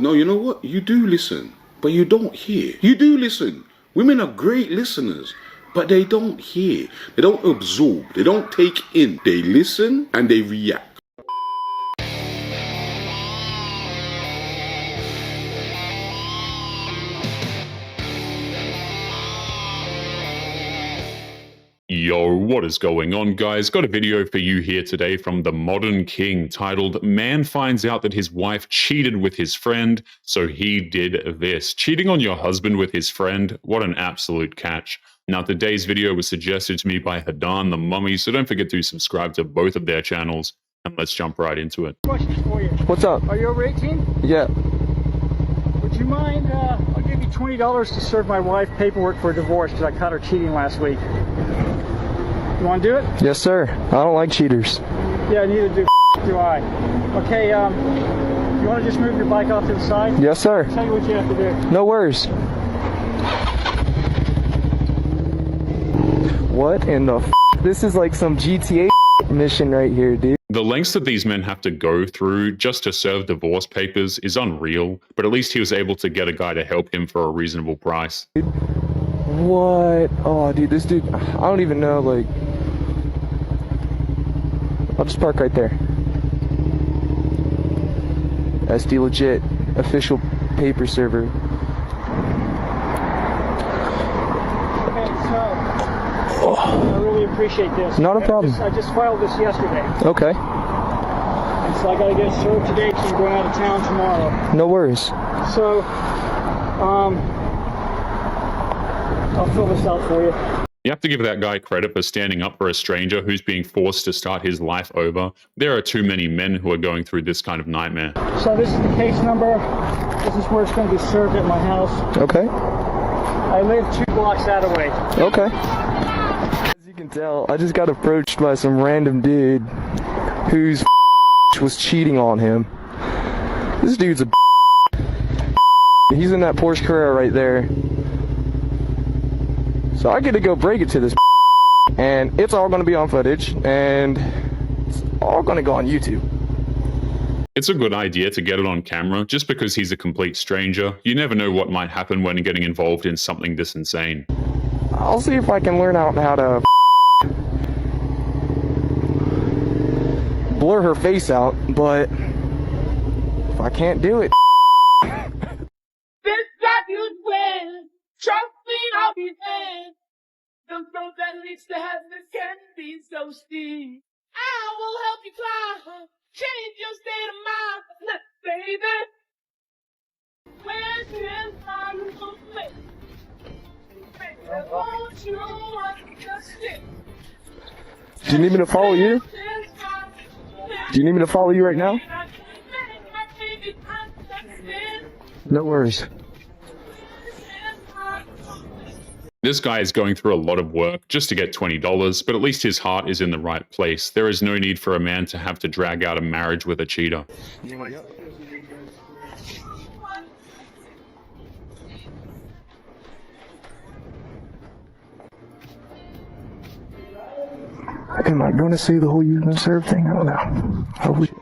No, you know what? You do listen, but you don't hear. You do listen. Women are great listeners, but they don't hear. They don't absorb. They don't take in. They listen and they react. Yo, what is going on, guys? Got a video for you here today from the Modern King titled "Man Finds Out That His Wife Cheated with His Friend, So He Did This." Cheating on your husband with his friend? What an absolute catch. Now, today's video was suggested to me by Hadan the Mummy, so don't forget to subscribe to both of their channels, and let's jump right into it. Question for you. What's up? Are you over 18? Yeah. Would you mind, I'll give you $20 to serve my wife paperwork for a divorce because I caught her cheating last week. You want to do it? Yes, sir. I don't like cheaters. Yeah, neither do I. Okay, you want to just move your bike off to the side? Yes, sir. I'll tell you what you have to do. No worries. What in the f? This is like some GTA mission right here, dude. The lengths that these men have to go through just to serve divorce papers is unreal, but at least he was able to get a guy to help him for a reasonable price. What? Oh, dude, this dude, I don't even know, like... I'll just park right there. SD legit, official paper server. Okay, so, I really appreciate this. Not a problem. I just filed this yesterday. Okay. And so I got to get it served today because I'm going out of town tomorrow. No worries. So, I'll fill this out for you. You have to give that guy credit for standing up for a stranger who's being forced to start his life over. There are too many men who are going through this kind of nightmare. So this is the case number. This is where it's going to be served at my house. Okay. I live 2 blocks that away. Okay. As you can tell, I just got approached by some random dude whose was cheating on him. This dude's a he's in that Porsche Carrera right there. So I get to go break it to this and it's all going to be on footage and it's all going to go on YouTube. It's a good idea to get it on camera just because he's a complete stranger. You never know what might happen when getting involved in something this insane. I'll see if I can learn out how to blur her face out, but if I can't do it. This God you win, trusting I'll be there. The road that leads to heaven can be so steep. I will help you climb, change your state of mind, baby. Where is my little place? Baby, won't you understand? Do you need me to follow you? Do you need me to follow you right now? No worries. This guy is going through a lot of work just to get $20, but at least his heart is in the right place. There is no need for a man to have to drag out a marriage with a cheater. Am I going to see the whole use and serve thing? I don't know. Holy shit.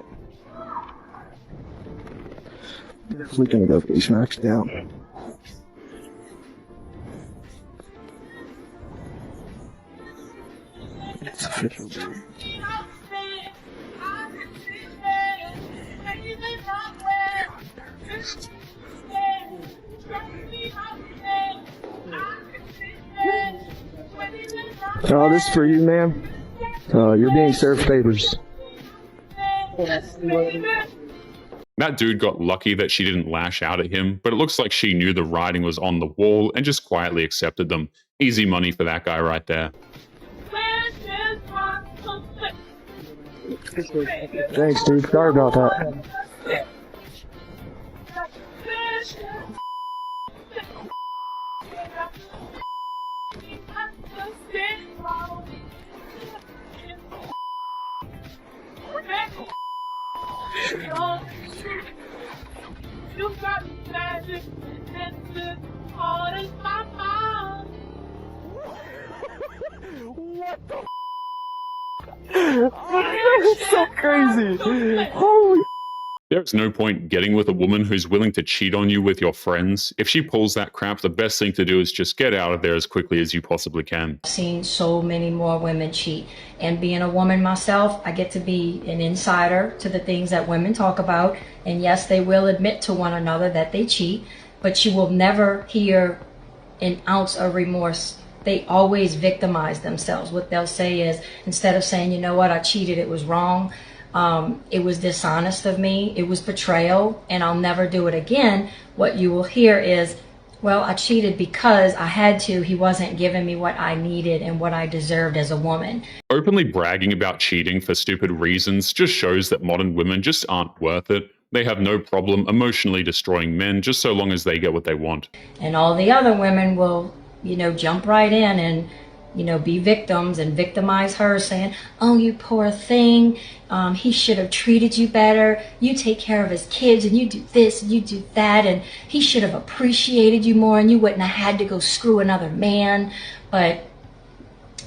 Definitely going to go face maxed down. It's official, dude. Oh, this is for you, ma'am. You're being served favors. That dude got lucky that she didn't lash out at him, but it looks like she knew the writing was on the wall and just quietly accepted them. Easy money for that guy right there. Thanks, dude. Sorry about that. You got magic in the heart of my mind. What the f***? That is so crazy. Holy There's no point getting with a woman who's willing to cheat on you with your friends. If she pulls that crap, the best thing to do is just get out of there as quickly as you possibly can. I've seen so many more women cheat. And being a woman myself, I get to be an insider to the things that women talk about. And yes, they will admit to one another that they cheat, but you will never hear an ounce of remorse. They always victimize themselves. What they'll say is, instead of saying, you know what, I cheated, it was wrong. It was dishonest of me. It was betrayal, and I'll never do it again. What you will hear is, well, I cheated because I had to. He wasn't giving me what I needed and what I deserved as a woman. Openly bragging about cheating for stupid reasons just shows that modern women just aren't worth it. They have no problem emotionally destroying men just so long as they get what they want. And all the other women will, jump right in and be victims and victimize her, saying, oh, you poor thing, he should have treated you better, you take care of his kids and you do this and you do that, and he should have appreciated you more and you wouldn't have had to go screw another man. But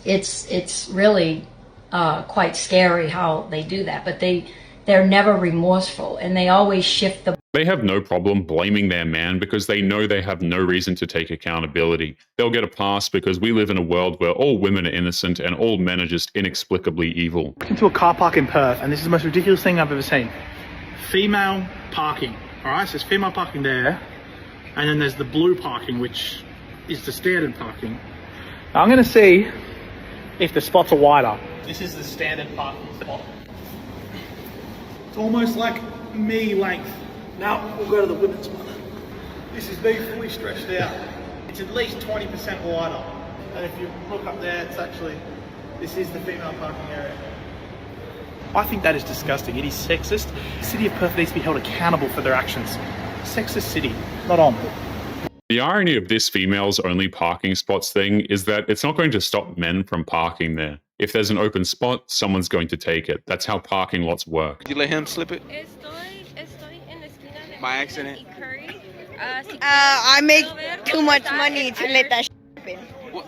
it's really quite scary how they do that. But they're never remorseful, and they always shift the... They have no problem blaming their man because they know they have no reason to take accountability. They'll get a pass because we live in a world where all women are innocent and all men are just inexplicably evil. Into a car park in Perth, and this is the most ridiculous thing I've ever seen. Female parking, alright, so there's female parking there, and then there's the blue parking, which is the standard parking. Now I'm going to see if the spots are wider. This is the standard parking spot. It's almost like me length. Now we'll go to the women's one. This is me fully stretched out. It's at least 20% wider. And if you look up there, it's actually, this is the female parking area. I think that is disgusting. It is sexist. The city of Perth needs to be held accountable for their actions. Sexist city, not on. The irony of this females only parking spots thing is that it's not going to stop men from parking there. If there's an open spot, someone's going to take it. That's how parking lots work. Did you let him slip it? By accident. I make too much money to let that happen. What?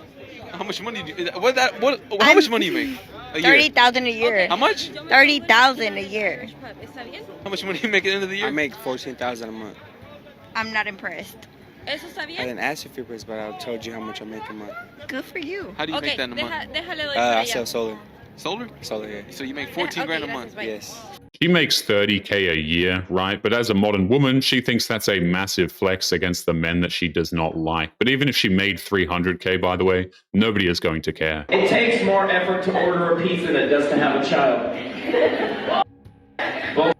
How much money do you, how much money you make a year? 30,000 a year. How much? 30,000 a year. How much money you make at the end of the year? I make 14,000 a month. I'm not impressed. I didn't ask you for yours, but I told you how much I make a month. Good for you. How do you make that in a month? I sell solar. Solar? Solar, yeah. So you make 14 grand a month? Yes. She makes $30K a year, right? But as a modern woman, she thinks that's a massive flex against the men that she does not like. But even if she made $300K, by the way, nobody is going to care. It takes more effort to order a pizza than it does to have a child. Well,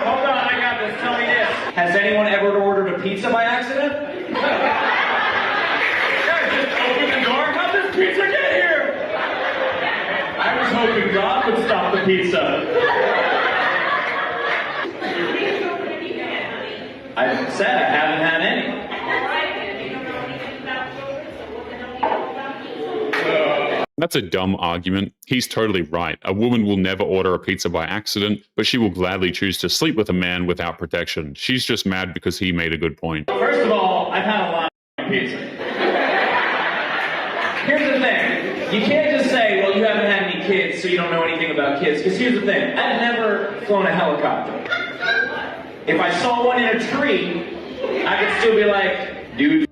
hold on, I got this. Tell me this. Has anyone ever ordered a pizza by accident? Yeah, just open the door. How'd this pizza get here? I was hoping God would stop the pizza. I said I haven't had any. That's a dumb argument. He's totally right. A woman will never order a pizza by accident, but she will gladly choose to sleep with a man without protection. She's just mad because he made a good point. First of all, I've had a lot of pizza. Here's the thing. You can't just say, well, you haven't had any kids, so you don't know anything about kids. Because here's the thing. I've never flown a helicopter. If I saw one in a tree, I could still be like, dude,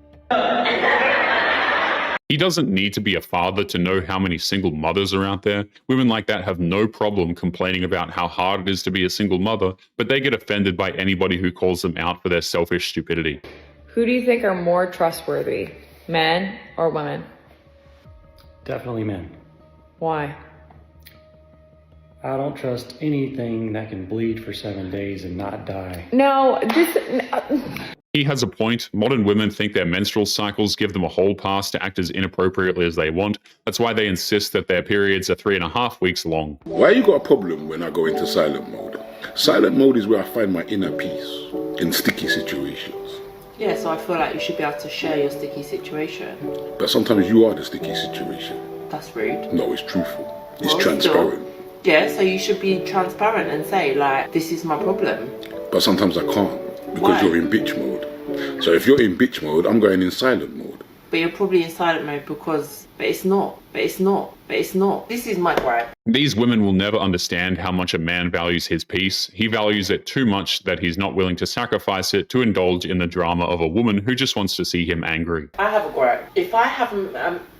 He doesn't need to be a father to know how many single mothers are out there. Women like that have no problem complaining about how hard it is to be a single mother, but they get offended by anybody who calls them out for their selfish stupidity. Who do you think are more trustworthy, men or women? Definitely men. Why? I don't trust anything that can bleed for 7 days and not die. No, He has a point. Modern women think their menstrual cycles give them a whole pass to act as inappropriately as they want. That's why they insist that their periods are 3.5 weeks long. Why you got a problem when I go into silent mode? Silent mode is where I find my inner peace in sticky situations. Yeah, so I feel like you should be able to share your sticky situation. But sometimes you are the sticky situation. That's rude. No, it's truthful. It's well, transparent. Still, yeah, so you should be transparent and say, like, this is my problem. But sometimes I can't because you're in bitch mode. So if you're in bitch mode, I'm going in silent mode. but you're probably in silent mode because, but it's not. This is my gripe. These women will never understand how much a man values his peace. He values it too much that he's not willing to sacrifice it to indulge in the drama of a woman who just wants to see him angry. I have a gripe. If I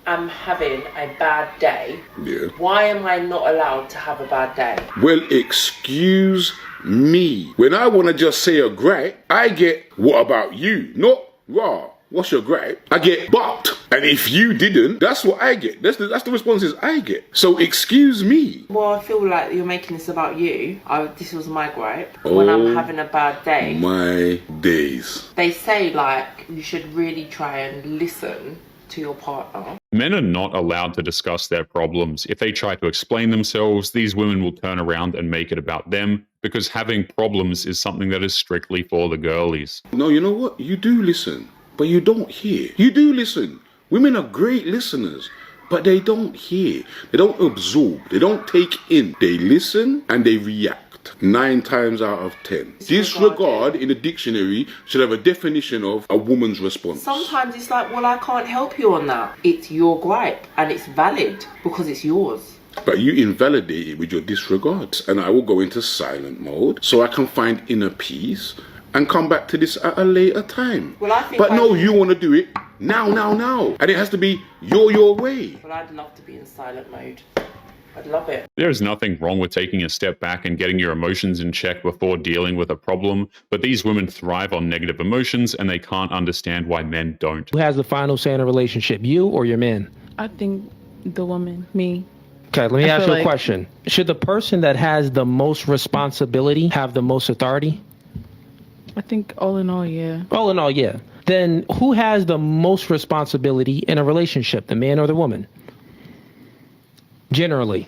am having a bad day, Yeah. why am I not allowed to have a bad day? Well, excuse me. When I want to just say a gripe, I get, what about you? Not, raw. What's your gripe? I get, but. And if you didn't, that's what I get. That's the responses I get. So excuse me. Well, I feel like you're making this about you. This was my gripe. When I'm having a bad day. My days. They say, like, you should really try and listen to your partner. Men are not allowed to discuss their problems. If they try to explain themselves, these women will turn around and make it about them, because having problems is something that is strictly for the girlies. No, you know what? You do listen, but you don't hear. You do listen. Women are great listeners, but they don't hear. They don't absorb. They don't take in. They listen and they react. 9 times out of 10. Disregard in the dictionary should have a definition of a woman's response. Sometimes it's like, well, I can't help you on that. It's your gripe and it's valid because it's yours. But you invalidate it with your disregard. And I will go into silent mode so I can find inner peace and come back to this at a later time. Well, I think but no, you want to do it now. And it has to be your way. Well, I'd love to be in silent mode. I'd love it. There is nothing wrong with taking a step back and getting your emotions in check before dealing with a problem, but these women thrive on negative emotions and they can't understand why men don't. Who has the final say in a relationship, you or your man? I think the woman, me. Okay, let me ask you a question. Should the person that has the most responsibility have the most authority? I think all in all, yeah. All in all, yeah. Then who has the most responsibility in a relationship, the man or the woman? Generally.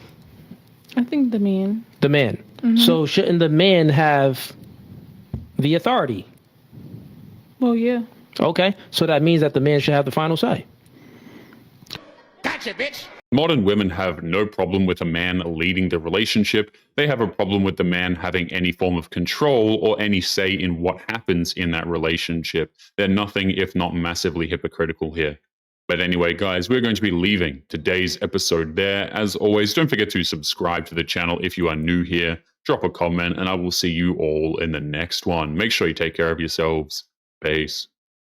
I think the man. The man. Mm-hmm. So shouldn't the man have the authority? Well, yeah. Okay, so that means that the man should have the final say. Gotcha, bitch! Modern women have no problem with a man leading the relationship. They have a problem with the man having any form of control or any say in what happens in that relationship. They're nothing if not massively hypocritical here. But anyway, guys, we're going to be leaving today's episode there. As always, don't forget to subscribe to the channel if you are new here. Drop a comment, and I will see you all in the next one. Make sure you take care of yourselves. Peace.